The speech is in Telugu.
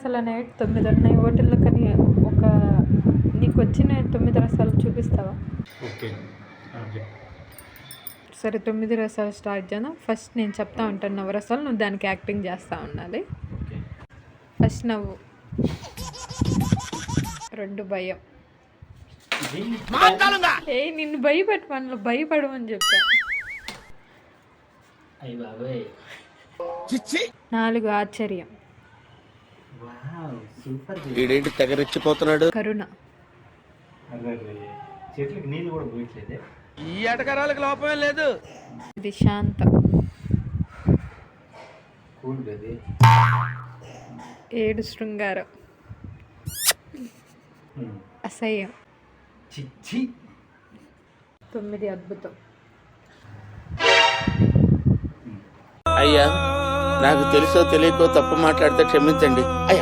రసాలు అనేవి 9 ఉన్నాయి వాటిల్లో, కానీ ఒక నీకు వచ్చిన 9 రసాలు చూపిస్తావా? ఓకే. సరే 9 రసాలు స్టార్ట్ చేద్దాం. ఫస్ట్ నేను చెప్తా ఉంటాను నవరసాలు, నువ్వు దానికి యాక్టింగ్ చేస్తూ ఉండాలి. ఓకే. ఫస్ట్ నవ్వు, 2 భయం. నిన్ను భయపెట్టమని భయపడమని చెప్పా. 4 ఆశ్చర్యం. ఈడేంటి తెగరెచ్చిపోతున్నాడు. కరుణ. చెట్లకి నీళ్ళు కూడా పోయట్లేదే. ఈ ఎటకరాలకు లోపమే లేదు. ఇది శాంతం. కూల్ గది. 7 శృంగారం. అసహ్యం. చిచ్చి. 9 అద్భుతం. అయ్యా, నాకు తెలుసో తెలియకో తప్పు మాట్లాడితే క్షమించండి.